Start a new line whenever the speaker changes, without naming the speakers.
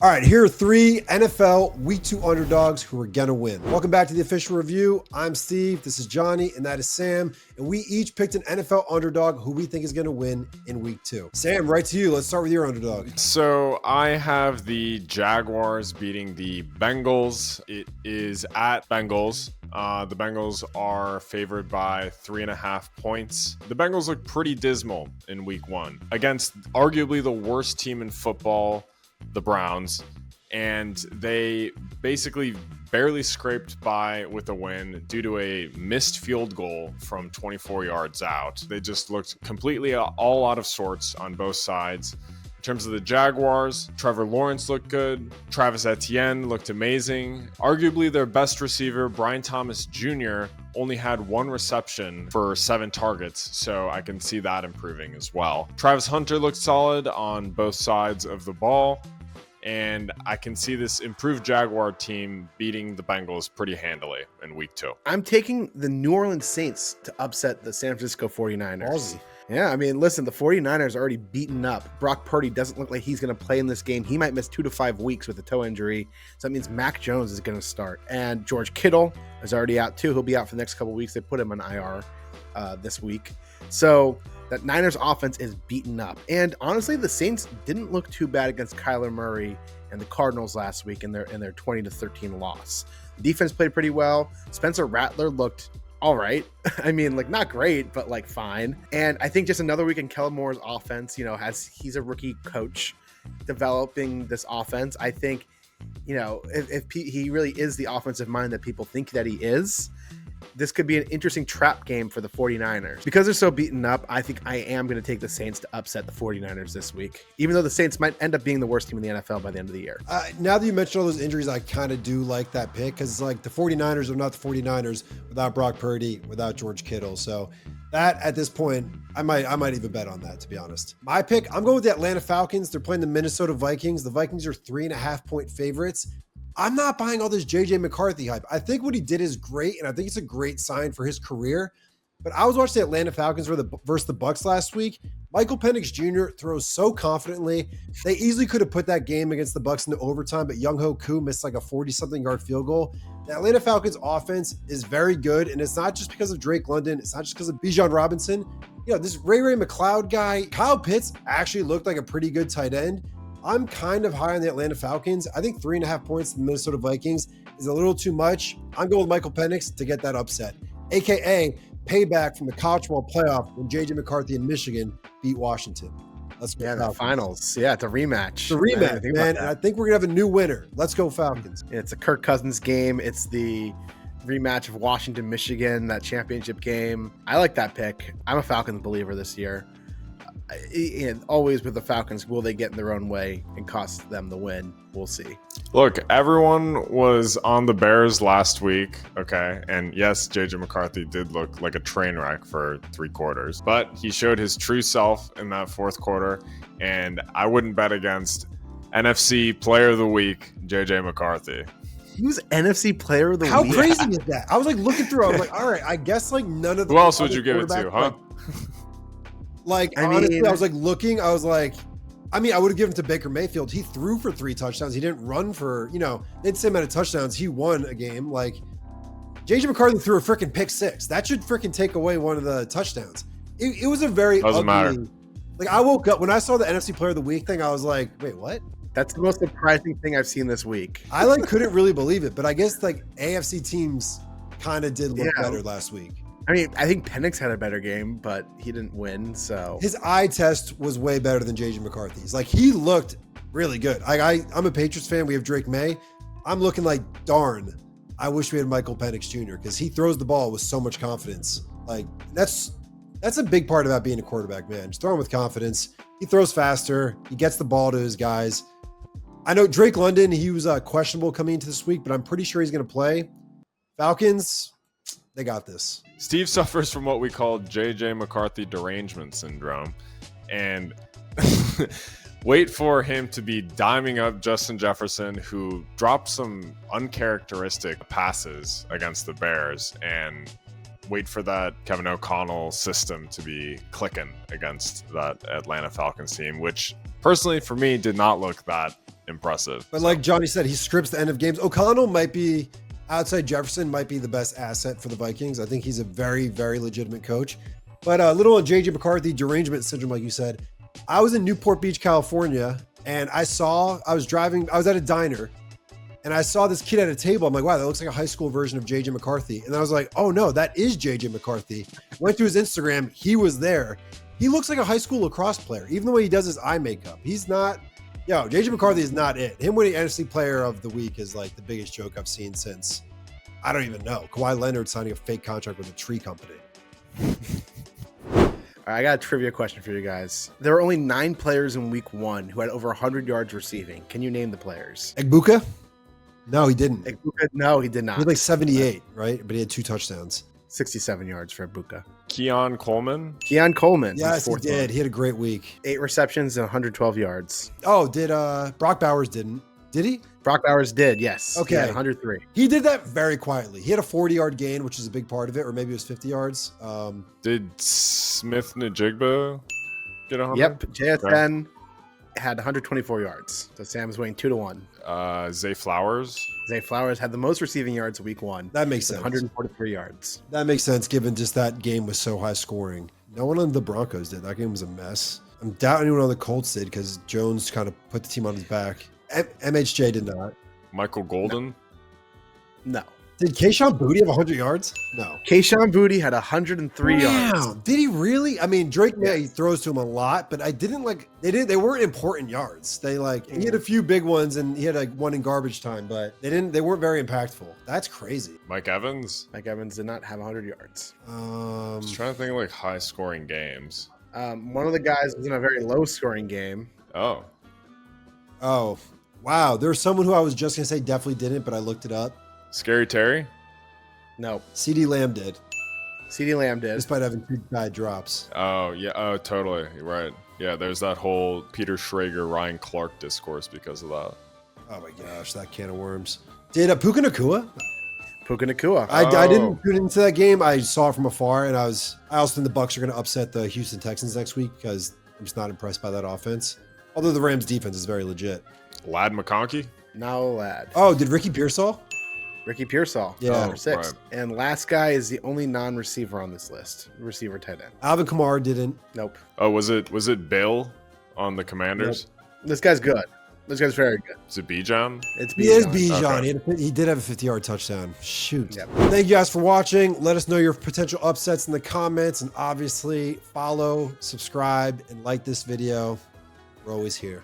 All right, here are three NFL Week 2 underdogs who are going to win. Welcome back to the official review. I'm Steve, this is Jonny, and that is Sam. And we each picked an NFL underdog who we think is going to win in Week 2. Sam, right to you. Let's start with your underdog.
So I have the Jaguars beating the Bengals. It is at Bengals. The Bengals are favored by 3.5 points. The Bengals look pretty dismal in Week 1 against arguably the worst team in football, the Browns, and they basically barely scraped by with a win due to a missed field goal from 24 yards out. They just looked completely all out of sorts on both sides. In terms of the Jaguars, Trevor Lawrence looked good. Travis Etienne looked amazing. Arguably their best receiver, Brian Thomas Jr., only had one reception for 7 targets, so I can see that improving as well. Travis Hunter looked solid on both sides of the ball, and I can see this improved Jaguar team beating the Bengals pretty handily in Week 2.
I'm taking the New Orleans Saints to upset the San Francisco 49ers.
Ballsy.
Yeah, I mean, listen, the 49ers are already beaten up. Brock Purdy doesn't look like he's going to play in this game. He might miss 2 to 5 weeks with a toe injury. So that means Mac Jones is going to start. And George Kittle is already out too. He'll be out for the next couple of weeks. They put him on IR this week. So that Niners offense is beaten up. And honestly, the Saints didn't look too bad against Kyler Murray and the Cardinals last week in their 20-13 loss. The defense played pretty well. Spencer Rattler looked all right. I mean, like, not great, but like fine. And I think just another week in Collymore's offense, he's a rookie coach developing this offense. I think, if he really is the offensive mind that people think that he is, this could be an interesting trap game for the 49ers. Because they're so beaten up, I think I am going to take the Saints to upset the 49ers this week, even though the Saints might end up being the worst team in the NFL by the end of the year.
Now that you mentioned all those injuries, I kind of do like that pick because, like, the 49ers are not the 49ers without Brock Purdy, without George Kittle. So that, at this point, I might even bet on that, to be honest. My pick, I'm going with the Atlanta Falcons. They're playing the Minnesota Vikings. The Vikings are 3.5-point favorites. I'm not buying all this JJ McCarthy hype. I think what he did is great, and I think it's a great sign for his career. But I was watching the Atlanta Falcons versus the Bucs last week. Michael Penix Jr. throws so confidently. They easily could have put that game against the Bucs into overtime, but Young-Ho Koo missed like a 40-something yard field goal. The Atlanta Falcons offense is very good, and it's not just because of Drake London. It's not just because of Bijan Robinson. This Ray McLeod guy, Kyle Pitts actually looked like a pretty good tight end. I'm kind of high on the Atlanta Falcons. I think 3.5 points to the Minnesota Vikings is a little too much. I'm going with Michael Penix to get that upset, aka payback from the college football playoff when JJ McCarthy and Michigan beat Washington. Let's go.
Yeah, the finals. Yeah, it's a rematch.
The rematch, man. And I think we're gonna have a new winner. Let's go Falcons.
It's a Kirk Cousins game. It's the rematch of Washington, Michigan, that championship game. I like that pick. I'm a Falcons believer this year. And always with the Falcons, will they get in their own way and cost them the win? We'll see.
Look, everyone was on the Bears last week, okay? And yes, JJ McCarthy did look like a train wreck for 3 quarters, but he showed his true self in that 4th quarter, and I wouldn't bet against NFC Player of the Week, JJ McCarthy.
He was NFC Player of the Week.
How crazy is that? I was like looking through, I was like, all right, I guess like none of the—
Who else would you give it to, huh?
Honestly, I was like looking, I was like, I would have given it to Baker Mayfield. He threw for 3 touchdowns. He didn't run for, they had the same amount of touchdowns. He won a game. Like, JJ McCarthy threw a freaking pick 6. That should freaking take away one of the touchdowns. It was a very
Doesn't matter.
Like, I woke up, when I saw the NFC Player of the Week thing, I was like, wait, what?
That's the most surprising thing I've seen this week.
I couldn't really believe it, but I guess AFC teams kind of did look better last week.
I think Penix had a better game, but he didn't win, so.
His eye test was way better than JJ McCarthy's. Like, he looked really good. I'm a Patriots fan. We have Drake May. I'm looking like, darn, I wish we had Michael Penix Jr. because he throws the ball with so much confidence. Like, that's a big part about being a quarterback, man. Just throwing with confidence. He throws faster. He gets the ball to his guys. I know Drake London, he was questionable coming into this week, but I'm pretty sure he's going to play. Falcons, they got this.
Steve suffers from what we call JJ McCarthy derangement syndrome. And wait for him to be diming up Justin Jefferson, who dropped some uncharacteristic passes against the Bears, and wait for that Kevin O'Connell system to be clicking against that Atlanta Falcons team, which personally for me did not look that impressive.
But like Johnny said, he scripts the end of games. O'Connell might be, outside Jefferson, might be the best asset for the Vikings. I think he's a very, very legitimate coach. But a little on JJ McCarthy, derangement syndrome, like you said. I was in Newport Beach, California, and I was at a diner, and I saw this kid at a table. I'm like, wow, that looks like a high school version of JJ McCarthy. And I was like, oh no, that is JJ McCarthy. Went through his Instagram. He was there. He looks like a high school lacrosse player, even the way he does his eye makeup. He's not, JJ McCarthy is not it. Him winning NFC Player of the Week is like the biggest joke I've seen since, I don't even know, Kawhi Leonard signing a fake contract with a tree company.
All right, I got a trivia question for you guys. There were only 9 players in week 1 who had over 100 yards receiving. Can you name the players?
Egbuka? No, he didn't.
No, he did not.
He had like 78, right? But he had 2 touchdowns.
67 yards for Puka.
Keon Coleman.
Keon Coleman.
Yes, he did. He had a great week.
8 receptions and 112 yards.
Oh, did Brock Bowers didn't? Did he?
Brock Bowers did, yes.
Okay.
He had 103.
He did that very quietly. He had a 40-yard gain, which is a big part of it, or maybe it was 50 yards.
Did Smith Najigba get 100?
Yep, JSN had 124 yards. So Sam is winning 2-1.
Zay Flowers.
Zay Flowers had the most receiving yards week 1.
That makes sense.
143 yards.
That makes sense, given just that game was so high scoring. No one on the Broncos did. That game was a mess. I'm doubting anyone on the Colts did because Jones kind of put the team on his back. MHJ did not.
Michael Golden.
No.
Did Kayshon Boutte have 100 yards? No.
Kayshon Boutte had 103 yards.
Did he really? I mean, Drake May throws to him a lot, but I didn't like, they weren't important yards. He had a few big ones and he had like one in garbage time, but they weren't very impactful. That's crazy.
Mike Evans.
Mike Evans did not have 100 yards.
Just trying to think of like high scoring games.
One of the guys was in a very low scoring game.
Oh,
wow. There's someone who I was just going to say definitely didn't, but I looked it up.
Scary Terry.
No.
CeeDee Lamb did.
CeeDee Lamb did.
Despite having 2 bad drops.
Oh, yeah. Oh, totally. You're right. Yeah, there's that whole Peter Schrager, Ryan Clark discourse because of that.
Oh my gosh, that can of worms. Did Puka Nacua?
Puka Nacua.
I didn't tune into that game. I saw it from afar, and I also think the Bucs are going to upset the Houston Texans next week because I'm just not impressed by that offense. Although the Rams defense is very legit.
Lad McConkey?
No, Lad.
Oh, did Ricky Pearsall?
Ricky Pearsall.
Yeah.
Number 6.
Right.
And last guy is the only non-receiver on this list. Receiver tight end.
Alvin Kamara didn't.
Nope.
Oh, was it Bill on the Commanders?
Yep. This guy's good. This guy's very good.
Is it Bijan?
It's
He is
Bijan.
Bijan.
Okay.
He did have a 50-yard touchdown. Shoot.
Yep.
Thank you guys for watching. Let us know your potential upsets in the comments, and obviously follow, subscribe, and like this video. We're always here.